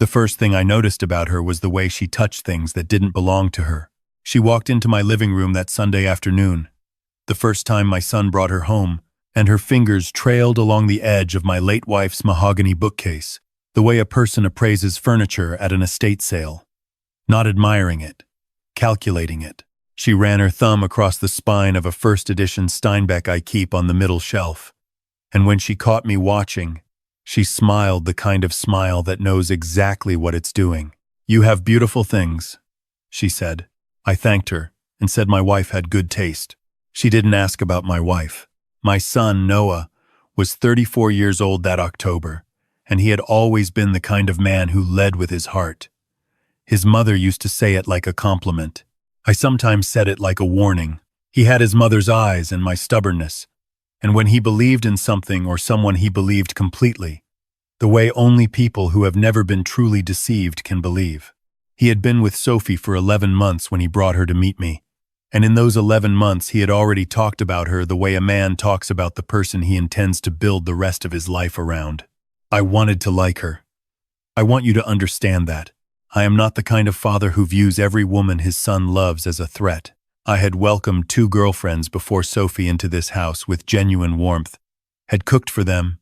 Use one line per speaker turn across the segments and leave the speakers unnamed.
The first thing I noticed about her was the way she touched things that didn't belong to her. She walked into my living room that Sunday afternoon, the first time my son brought her home, and her fingers trailed along the edge of my late wife's mahogany bookcase, the way a person appraises furniture at an estate sale. Not admiring it, calculating it. She ran her thumb across the spine of a first edition Steinbeck I keep on the middle shelf. And when she caught me watching, she smiled the kind of smile that knows exactly what it's doing. "You have beautiful things," she said. I thanked her and said my wife had good taste. She didn't ask about my wife. My son, Noah, was 34 years old that October, and he had always been the kind of man who led with his heart. His mother used to say it like a compliment. I sometimes said it like a warning. He had his mother's eyes and my stubbornness, and when he believed in something or someone he believed completely, the way only people who have never been truly deceived can believe. He had been with Sophie for 11 months when he brought her to meet me, and in those 11 months he had already talked about her the way a man talks about the person he intends to build the rest of his life around. I wanted to like her. I want you to understand that. I am not the kind of father who views every woman his son loves as a threat. I had welcomed 2 girlfriends before Sophie into this house with genuine warmth, had cooked for them,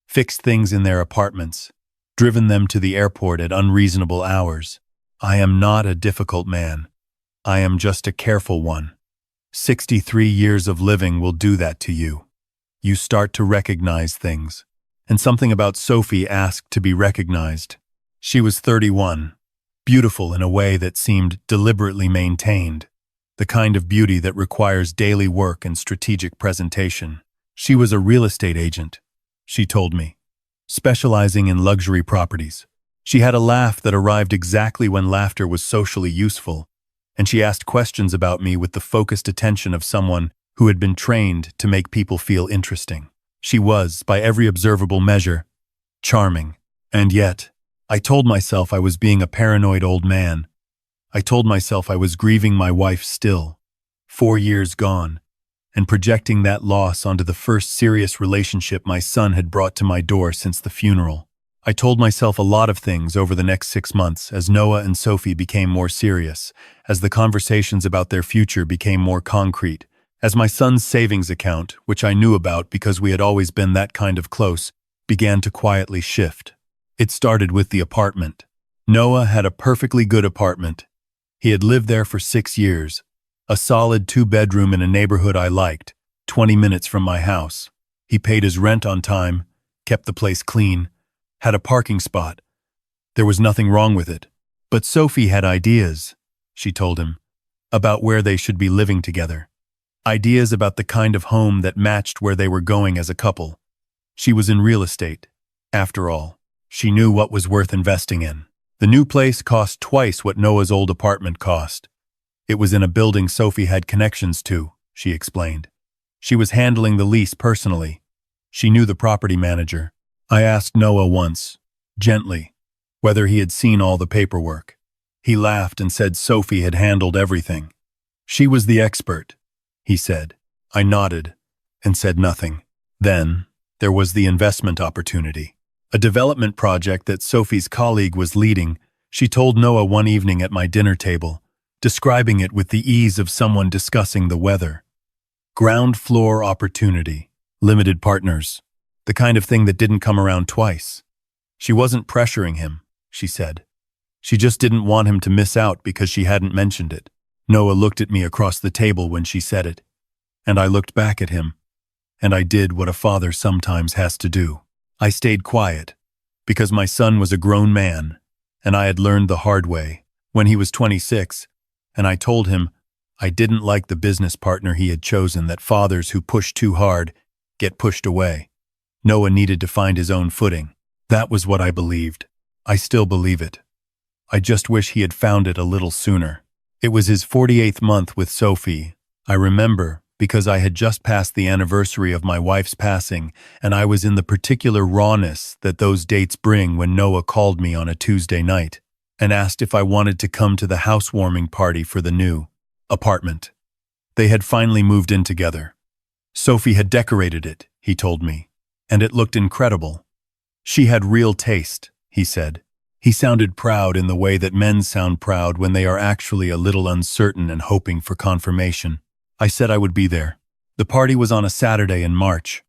fixed things in their apartments, driven them to the airport at unreasonable hours. I am not a difficult man. I am just a careful one. 63 years of living will do that to you. You start to recognize things. And something about Sophie asked to be recognized. She was 31, beautiful in a way that seemed deliberately maintained, the kind of beauty that requires daily work and strategic presentation. She was a real estate agent, she told me, specializing in luxury properties. She had a laugh that arrived exactly when laughter was socially useful, and she asked questions about me with the focused attention of someone who had been trained to make people feel interesting. She was, by every observable measure, charming. And yet, I told myself I was being a paranoid old man. I told myself I was grieving my wife still, 4 years gone, and projecting that loss onto the first serious relationship my son had brought to my door since the funeral. I told myself a lot of things over the next 6 months as Noah and Sophie became more serious, as the conversations about their future became more concrete, as my son's savings account, which I knew about because we had always been that kind of close, began to quietly shift. It started with the apartment. Noah had a perfectly good apartment. He had lived there for 6 years, a solid 2-bedroom in a neighborhood I liked, 20 minutes from my house. He paid his rent on time, kept the place clean, had a parking spot. There was nothing wrong with it. But Sophie had ideas, she told him, about where they should be living together. Ideas about the kind of home that matched where they were going as a couple. She was in real estate. After all, she knew what was worth investing in. The new place cost twice what Noah's old apartment cost. It was in a building Sophie had connections to, she explained. She was handling the lease personally. She knew the property manager. I asked Noah once, gently, whether he had seen all the paperwork. He laughed and said Sophie had handled everything. She was the expert, he said. I nodded and said nothing. Then, there was the investment opportunity. A development project that Sophie's colleague was leading, she told Noah one evening at my dinner table, describing it with the ease of someone discussing the weather. Ground floor opportunity, limited partners, the kind of thing that didn't come around twice. She wasn't pressuring him, she said. She just didn't want him to miss out because she hadn't mentioned it. Noah looked at me across the table when she said it, and I looked back at him, and I did what a father sometimes has to do. I stayed quiet, because my son was a grown man, and I had learned the hard way when he was 26, and I told him I didn't like the business partner he had chosen, that fathers who push too hard get pushed away. Noah needed to find his own footing. That was what I believed. I still believe it. I just wish he had found it a little sooner. It was his 48th month with Sophie. I remember, because I had just passed the anniversary of my wife's passing, and I was in the particular rawness that those dates bring when Noah called me on a Tuesday night and asked if I wanted to come to the housewarming party for the new apartment. They had finally moved in together. Sophie had decorated it, he told me, and it looked incredible. She had real taste, he said, He sounded proud in the way that men sound proud when they are actually a little uncertain and hoping for confirmation. I said I would be there. The party was on a Saturday in March.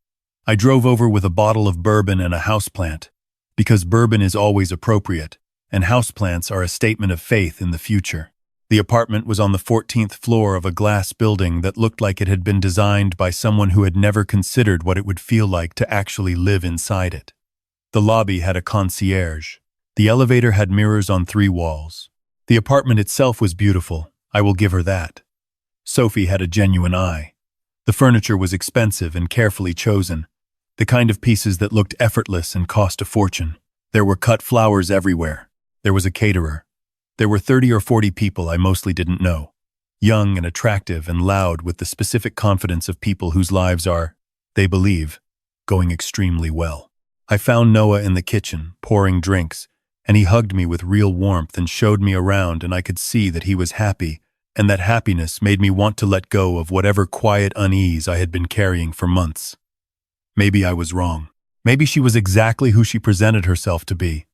I drove over with a bottle of bourbon and a houseplant, because bourbon is always appropriate, and houseplants are a statement of faith in the future. The apartment was on the 14th floor of a glass building that looked like it had been designed by someone who had never considered what it would feel like to actually live inside it. The lobby had a concierge. The elevator had mirrors on 3 walls. The apartment itself was beautiful, I will give her that. Sophie had a genuine eye. The furniture was expensive and carefully chosen, the kind of pieces that looked effortless and cost a fortune. There were cut flowers everywhere. There was a caterer. There were 30 or 40 people I mostly didn't know, young and attractive and loud with the specific confidence of people whose lives are, they believe, going extremely well. I found Noah in the kitchen, pouring drinks, and he hugged me with real warmth and showed me around, and I could see that he was happy, and that happiness made me want to let go of whatever quiet unease I had been carrying for months. Maybe I was wrong. Maybe she was exactly who she presented herself to be.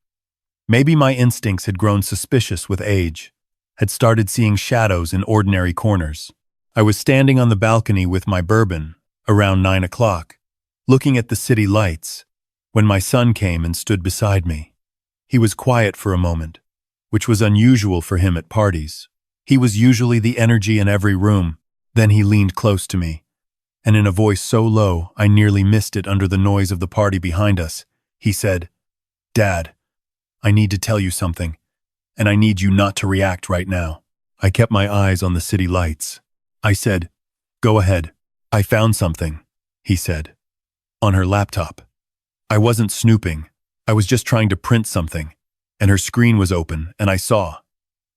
Maybe my instincts had grown suspicious with age, had started seeing shadows in ordinary corners. I was standing on the balcony with my bourbon, around 9 o'clock, looking at the city lights, when my son came and stood beside me. He was quiet for a moment, which was unusual for him at parties. He was usually the energy in every room. Then he leaned close to me, and in a voice so low I nearly missed it under the noise of the party behind us, he said, "Dad, I need to tell you something, and I need you not to react right now." I kept my eyes on the city lights. I said, "Go ahead." "I found something," he said, "on her laptop." I wasn't snooping. I was just trying to print something, and her screen was open, and I saw.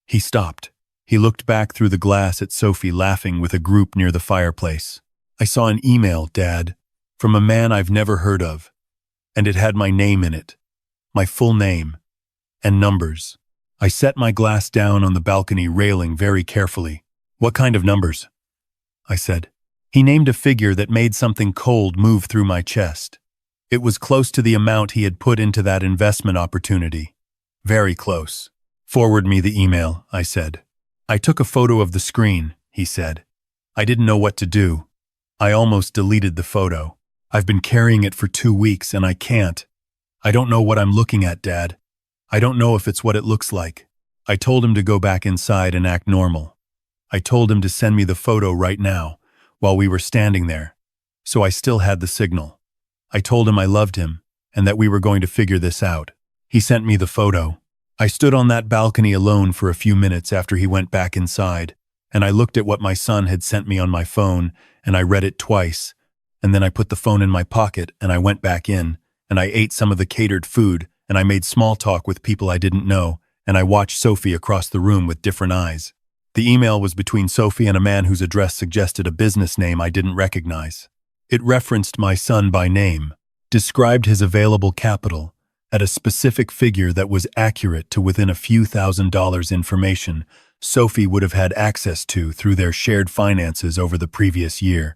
He stopped. He looked back through the glass at Sophie laughing with a group near the fireplace. "I saw an email, Dad, from a man I've never heard of, and it had my name in it, my full name, and numbers." I set my glass down on the balcony railing very carefully. "What kind of numbers?" I said. He named a figure that made something cold move through my chest. It was close to the amount he had put into that investment opportunity. Very close. "Forward me the email," I said. "I took a photo of the screen," he said. I didn't know what to do. I almost deleted the photo. "I've been carrying it for 2 weeks and I can't. I don't know what I'm looking at, Dad. I don't know if it's what it looks like." I told him to go back inside and act normal. I told him to send me the photo right now, while we were standing there, so I still had the signal. I told him I loved him, and that we were going to figure this out. He sent me the photo. I stood on that balcony alone for a few minutes after he went back inside, and I looked at what my son had sent me on my phone, and I read it twice, and then I put the phone in my pocket, and I went back in, and I ate some of the catered food, and I made small talk with people I didn't know, and I watched Sophie across the room with different eyes. The email was between Sophie and a man whose address suggested a business name I didn't recognize. It referenced my son by name, described his available capital, at a specific figure that was accurate to within a few $1,000s information Sophie would have had access to through their shared finances over the previous year,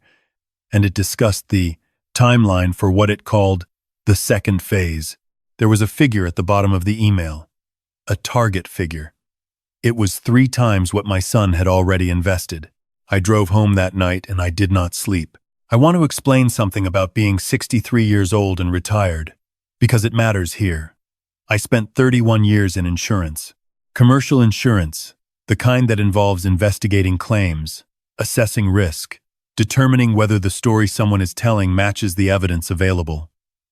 and it discussed the timeline for what it called the second phase. There was a figure at the bottom of the email, a target figure. It was 3 times what my son had already invested. I drove home that night and I did not sleep. I want to explain something about being 63 years old and retired, because it matters here. I spent 31 years in insurance. Commercial insurance, the kind that involves investigating claims, assessing risk, determining whether the story someone is telling matches the evidence available.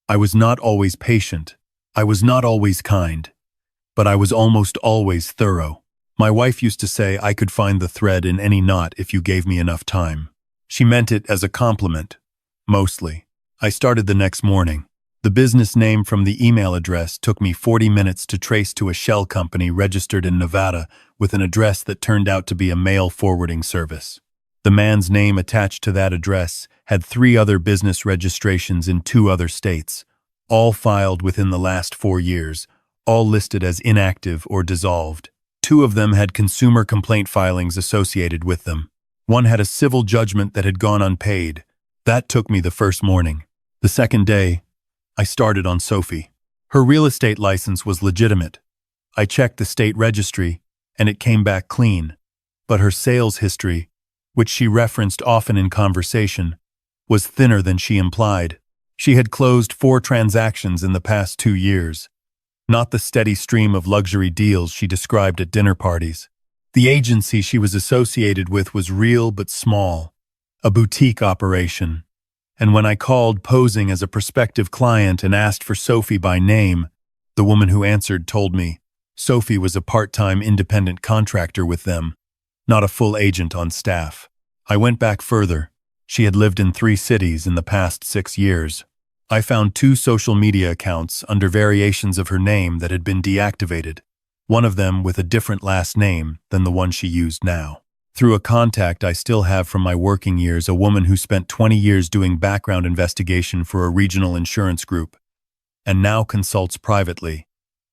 I was not always patient. I was not always kind. But I was almost always thorough. My wife used to say I could find the thread in any knot if you gave me enough time. She meant it as a compliment, mostly. I started the next morning. The business name from the email address took me 40 minutes to trace to a shell company registered in Nevada with an address that turned out to be a mail forwarding service. The man's name attached to that address had 3 other business registrations in 2 other states, all filed within the last 4 years, all listed as inactive or dissolved. 2 of them had consumer complaint filings associated with them. One had a civil judgment that had gone unpaid. That took me the first morning. The second day, I started on Sophie. Her real estate license was legitimate. I checked the state registry, and it came back clean. But her sales history, which she referenced often in conversation, was thinner than she implied. She had closed 4 transactions in the past 2 years, not the steady stream of luxury deals she described at dinner parties. The agency she was associated with was real but small, a boutique operation. And when I called posing as a prospective client and asked for Sophie by name, the woman who answered told me Sophie was a part-time independent contractor with them, not a full agent on staff. I went back further. She had lived in 3 cities in the past 6 years. I found 2 social media accounts under variations of her name that had been deactivated, one of them with a different last name than the one she used now. Through a contact I still have from my working years, a woman who spent 20 years doing background investigation for a regional insurance group, and now consults privately,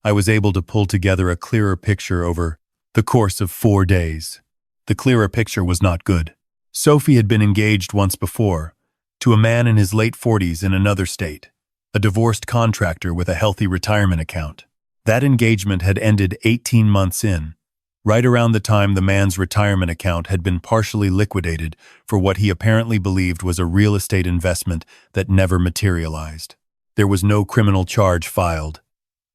I was able to pull together a clearer picture over the course of 4 days. The clearer picture was not good. Sophie had been engaged once before, to a man in his late 40s in another state, a divorced contractor with a healthy retirement account. That engagement had ended 18 months in, right around the time the man's retirement account had been partially liquidated for what he apparently believed was a real estate investment that never materialized. There was no criminal charge filed.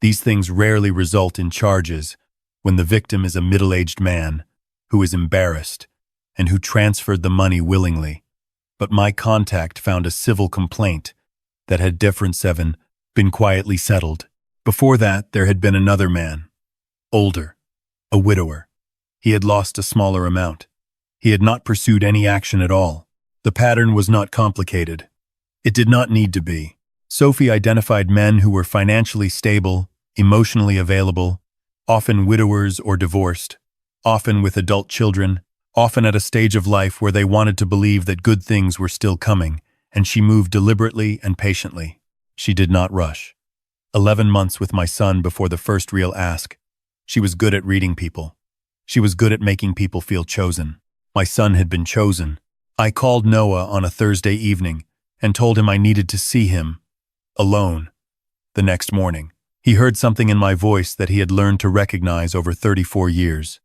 These things rarely result in charges when the victim is a middle-aged man who is embarrassed and who transferred the money willingly. But my contact found a civil complaint that had different 7 been quietly settled. Before that, there had been another man, older, a widower. He had lost a smaller amount. He had not pursued any action at all. The pattern was not complicated. It did not need to be. Sophie identified men who were financially stable, emotionally available, often widowers or divorced, often with adult children, often at a stage of life where they wanted to believe that good things were still coming, and she moved deliberately and patiently. She did not rush. 11 months with my son before the first real ask. She was good at reading people. She was good at making people feel chosen. My son had been chosen. I called Noah on a Thursday evening and told him I needed to see him, alone, the next morning. He heard something in my voice that he had learned to recognize over 34 years,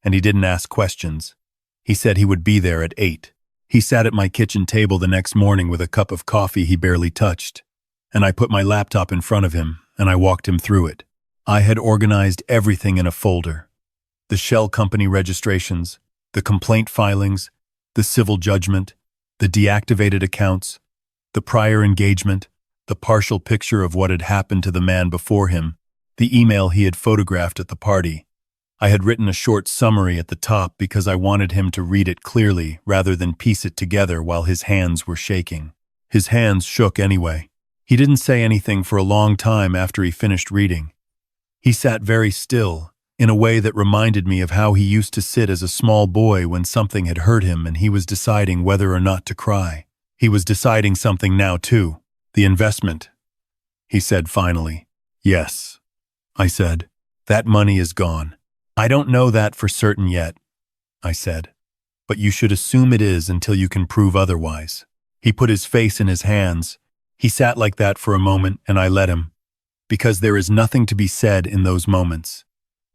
and he didn't ask questions. He said he would be there at 8. He sat at my kitchen table the next morning with a cup of coffee he barely touched, and I put my laptop in front of him, and I walked him through it. I had organized everything in a folder. The shell company registrations, the complaint filings, the civil judgment, the deactivated accounts, the prior engagement, the partial picture of what had happened to the man before him, the email he had photographed at the party. I had written a short summary at the top because I wanted him to read it clearly rather than piece it together while his hands were shaking. His hands shook anyway. He didn't say anything for a long time after he finished reading. He sat very still, in a way that reminded me of how he used to sit as a small boy when something had hurt him and he was deciding whether or not to cry. He was deciding something now too. The investment, he said finally. Yes, I said. That money is gone. I don't know that for certain yet, I said. But you should assume it is until you can prove otherwise. He put his face in his hands. He sat like that for a moment and I let him. Because there is nothing to be said in those moments.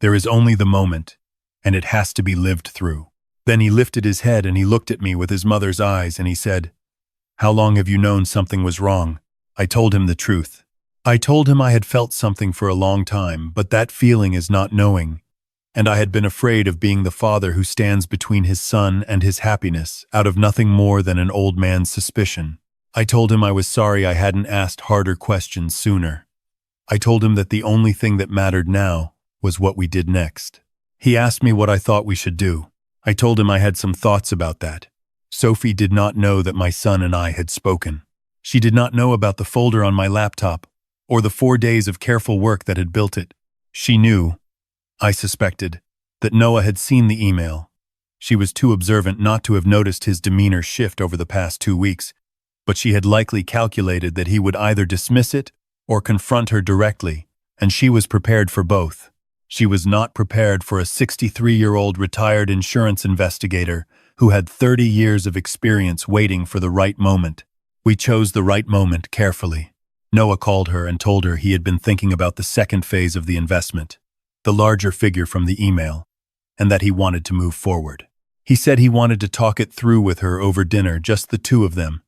There is only the moment, and it has to be lived through. Then he lifted his head and he looked at me with his mother's eyes and he said, "How long have you known something was wrong?" I told him the truth. I told him I had felt something for a long time, but that feeling is not knowing. And I had been afraid of being the father who stands between his son and his happiness out of nothing more than an old man's suspicion. I told him I was sorry I hadn't asked harder questions sooner. I told him that the only thing that mattered now was what we did next. He asked me what I thought we should do. I told him I had some thoughts about that. Sophie did not know that my son and I had spoken. She did not know about the folder on my laptop or the 4 days of careful work that had built it. She knew, I suspected, that Noah had seen the email. She was too observant not to have noticed his demeanor shift over the past 2 weeks, but she had likely calculated that he would either dismiss it or confront her directly, and she was prepared for both. She was not prepared for a 63-year-old retired insurance investigator who had 30 years of experience waiting for the right moment. We chose the right moment carefully. Noah called her and told her he had been thinking about the second phase of the investment. the larger figure from the email, and that he wanted to move forward. He said he wanted to talk it through with her over dinner, just the two of them,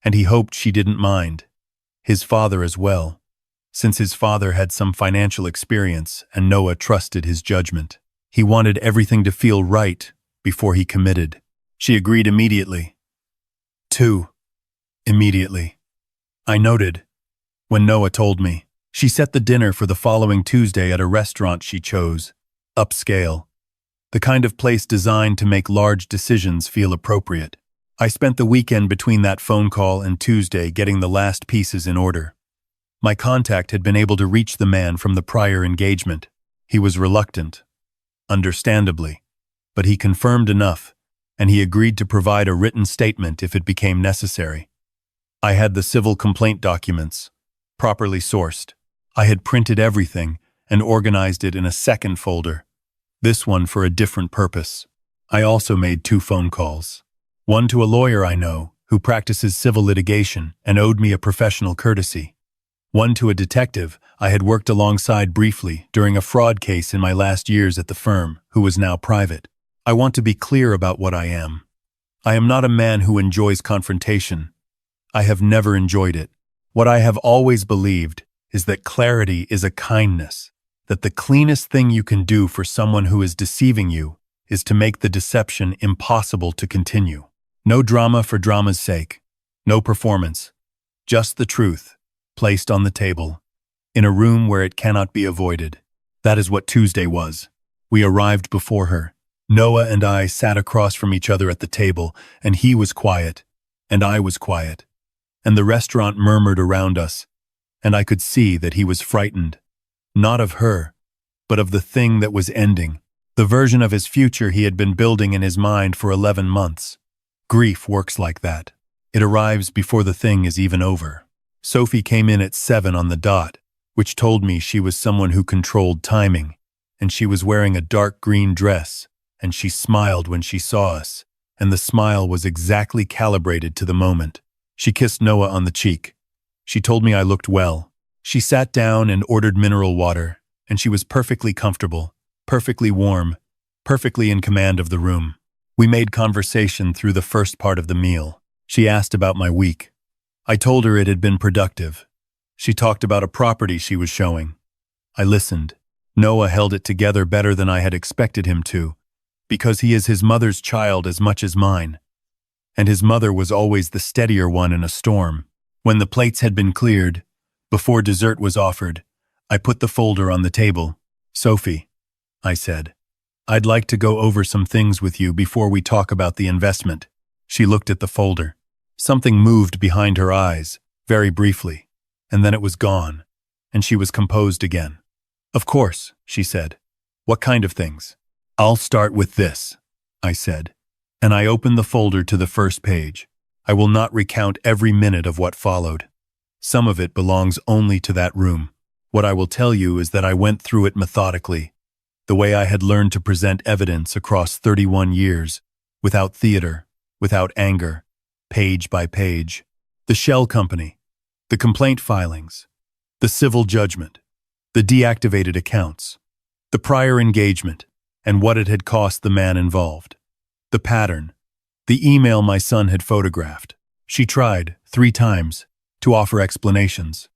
and he hoped she didn't mind. His father as well, since his father had some financial experience and Noah trusted his judgment. He wanted everything to feel right before he committed. She agreed immediately. 2. Immediately. I noted. When Noah told me, she set the dinner for the following Tuesday at a restaurant she chose. Upscale. The kind of place designed to make large decisions feel appropriate. I spent the weekend between that phone call and Tuesday getting the last pieces in order. My contact had been able to reach the man from the prior engagement. He was reluctant, understandably, but he confirmed enough, and he agreed to provide a written statement if it became necessary. I had the civil complaint documents, properly sourced. I had printed everything and organized it in a second folder, this one for a different purpose. I also made 2 phone calls. One to a lawyer I know, who practices civil litigation and owed me a professional courtesy. One to a detective I had worked alongside briefly during a fraud case in my last years at the firm, who was now private. I want to be clear about what I am. I am not a man who enjoys confrontation. I have never enjoyed it. What I have always believed is that clarity is a kindness, that the cleanest thing you can do for someone who is deceiving you is to make the deception impossible to continue. No drama for drama's sake. No performance. Just the truth, placed on the table, in a room where it cannot be avoided. That is what Tuesday was. We arrived before her. Noah and I sat across from each other at the table, and he was quiet, and I was quiet, and the restaurant murmured around us, and I could see that he was frightened, not of her, but of the thing that was ending, the version of his future he had been building in his mind for 11 months. Grief works like that. It arrives before the thing is even over. Sophie came in at 7 on the dot, which told me she was someone who controlled timing, and she was wearing a dark green dress, and she smiled when she saw us, and the smile was exactly calibrated to the moment. She kissed Noah on the cheek. She told me I looked well. She sat down and ordered mineral water, and she was perfectly comfortable, perfectly warm, perfectly in command of the room. We made conversation through the first part of the meal. She asked about my week. I told her it had been productive. She talked about a property she was showing. I listened. Noah held it together better than I had expected him to, because he is his mother's child as much as mine. And his mother was always the steadier one in a storm. When the plates had been cleared, before dessert was offered, I put the folder on the table. Sophie, I said, I'd like to go over some things with you before we talk about the investment. She looked at the folder. Something moved behind her eyes, very briefly, and then it was gone, and she was composed again. Of course, she said. What kind of things? I'll start with this, I said, and I opened the folder to the first page. I will not recount every minute of what followed. Some of it belongs only to that room. What I will tell you is that I went through it methodically, the way I had learned to present evidence across 31 years, without theater, without anger, page by page. The shell company, the complaint filings, the civil judgment, the deactivated accounts, the prior engagement, and what it had cost the man involved. The pattern, the email my son had photographed. She tried, 3 times, to offer explanations.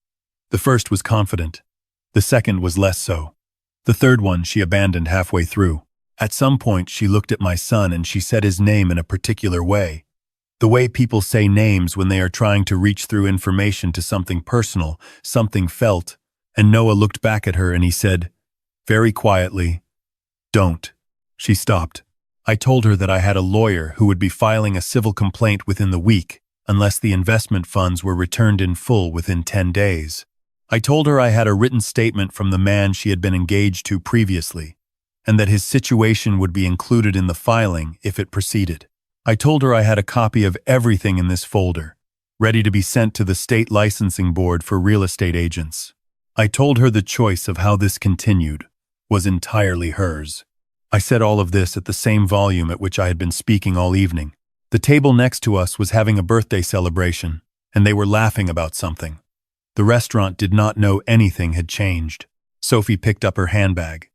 The first was confident. The second was less so. The third one she abandoned halfway through. At some point she looked at my son and she said his name in a particular way. The way people say names when they are trying to reach through information to something personal, something felt, and Noah looked back at her and he said, very quietly, "Don't." She stopped. I told her that I had a lawyer who would be filing a civil complaint within the week, unless the investment funds were returned in full within 10 days. I told her I had a written statement from the man she had been engaged to previously, and that his situation would be included in the filing if it proceeded. I told her I had a copy of everything in this folder, ready to be sent to the state licensing board for real estate agents. I told her the choice of how this continued was entirely hers. I said all of this at the same volume at which I had been speaking all evening. The table next to us was having a birthday celebration, and they were laughing about something. The restaurant did not know anything had changed. Sophie picked up her handbag.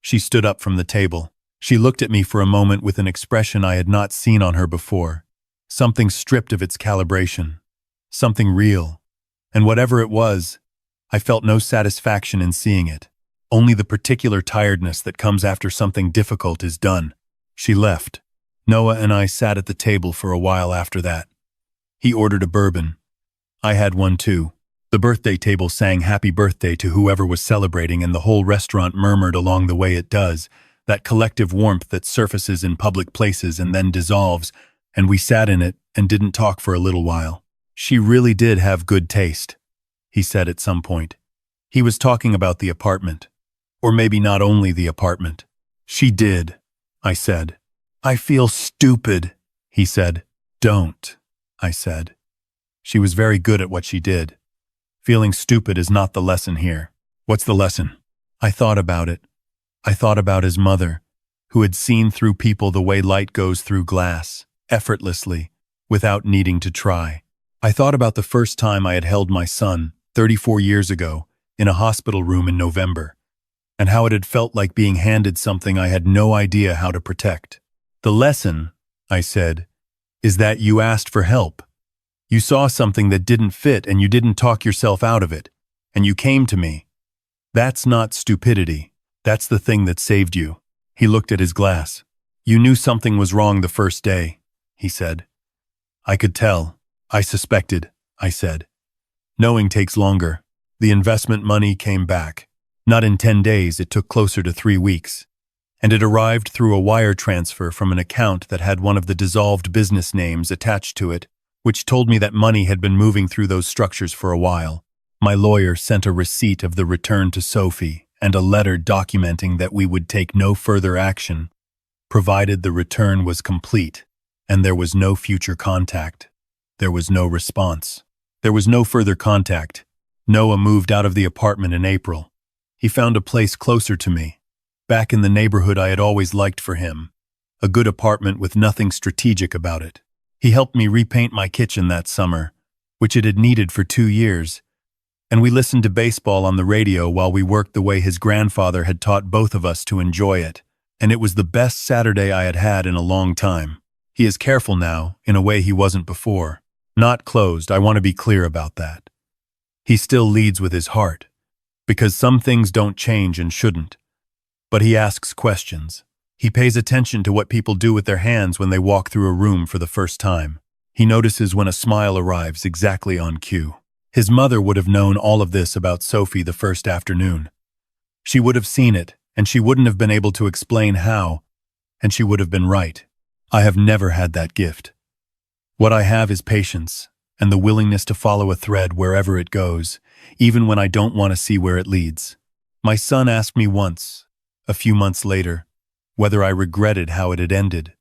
She stood up from the table. She looked at me for a moment with an expression I had not seen on her before. Something stripped of its calibration. Something real. And whatever it was, I felt no satisfaction in seeing it. Only the particular tiredness that comes after something difficult is done. She left. Noah and I sat at the table for a while after that. He ordered a bourbon. I had one too. The birthday table sang happy birthday to whoever was celebrating, and the whole restaurant murmured along the way it does, that collective warmth that surfaces in public places and then dissolves, and we sat in it and didn't talk for a little while. She really did have good taste, he said at some point. He was talking about the apartment. Or maybe not only the apartment. She did, I said. I feel stupid, he said. Don't, I said. She was very good at what she did. Feeling stupid is not the lesson here. What's the lesson? I thought about it. I thought about his mother, who had seen through people the way light goes through glass, effortlessly, without needing to try. I thought about the first time I had held my son, 34 years ago, in a hospital room in November, and how it had felt like being handed something I had no idea how to protect. The lesson, I said, is that you asked for help. You saw something that didn't fit and you didn't talk yourself out of it, and you came to me. That's not stupidity. That's the thing that saved you. He looked at his glass. You knew something was wrong the first day, he said. I could tell. I suspected, I said. Knowing takes longer. The investment money came back. Not in 10 days, it took closer to 3 weeks. And it arrived through a wire transfer from an account that had one of the dissolved business names attached to it, which told me that money had been moving through those structures for a while. My lawyer sent a receipt of the return to Sophie and a letter documenting that we would take no further action, provided the return was complete, and there was no future contact. There was no response. There was no further contact. Noah moved out of the apartment in April. He found a place closer to me, back in the neighborhood I had always liked for him, a good apartment with nothing strategic about it. He helped me repaint my kitchen that summer, which it had needed for 2 years, and we listened to baseball on the radio while we worked the way his grandfather had taught both of us to enjoy it, and it was the best Saturday I had had in a long time. He is careful now, in a way he wasn't before. Not closed, I want to be clear about that. He still leads with his heart, because some things don't change and shouldn't. But he asks questions. He pays attention to what people do with their hands when they walk through a room for the first time. He notices when a smile arrives exactly on cue. His mother would have known all of this about Sophie the first afternoon. She would have seen it, and she wouldn't have been able to explain how, and she would have been right. I have never had that gift. What I have is patience, and the willingness to follow a thread wherever it goes, even when I don't want to see where it leads. My son asked me once, a few months later, whether I regretted how it had ended,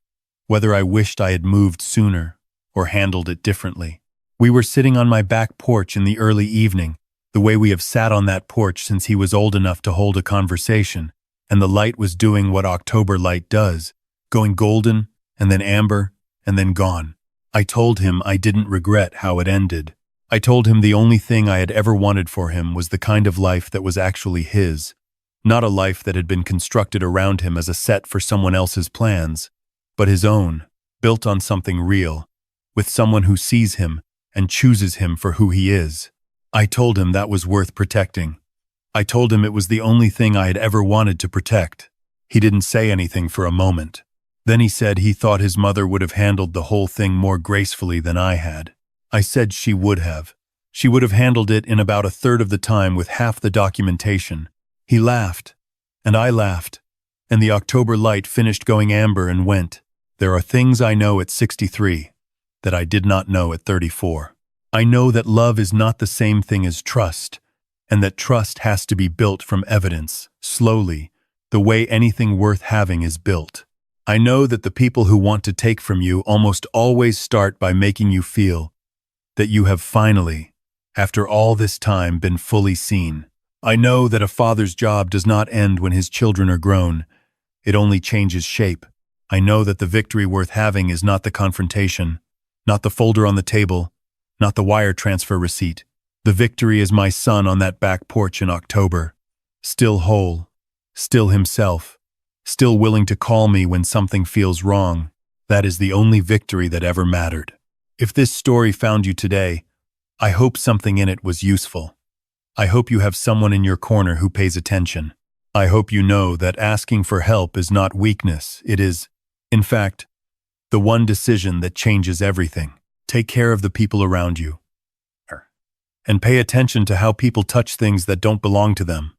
whether I wished I had moved sooner or handled it differently. We were sitting on my back porch in the early evening, the way we have sat on that porch since he was old enough to hold a conversation, and the light was doing what October light does, going golden and then amber and then gone. I told him I didn't regret how it ended. I told him the only thing I had ever wanted for him was the kind of life that was actually his, not a life that had been constructed around him as a set for someone else's plans, but his own, built on something real, with someone who sees him and chooses him for who he is. I told him that was worth protecting. I told him it was the only thing I had ever wanted to protect. He didn't say anything for a moment. Then he said he thought his mother would have handled the whole thing more gracefully than I had. I said she would have. She would have handled it in about a third of the time with half the documentation. He laughed, and I laughed, and the October light finished going amber and went. There are things I know at 63 that I did not know at 34. I know that love is not the same thing as trust, and that trust has to be built from evidence, slowly, the way anything worth having is built. I know that the people who want to take from you almost always start by making you feel that you have finally, after all this time, been fully seen. I know that a father's job does not end when his children are grown. It only changes shape. I know that the victory worth having is not the confrontation, not the folder on the table, not the wire transfer receipt. The victory is my son on that back porch in October, still whole, still himself, still willing to call me when something feels wrong. That is the only victory that ever mattered. If this story found you today, I hope something in it was useful. I hope you have someone in your corner who pays attention. I hope you know that asking for help is not weakness. It is, in fact, the one decision that changes everything. Take care of the people around you. And pay attention to how people touch things that don't belong to them.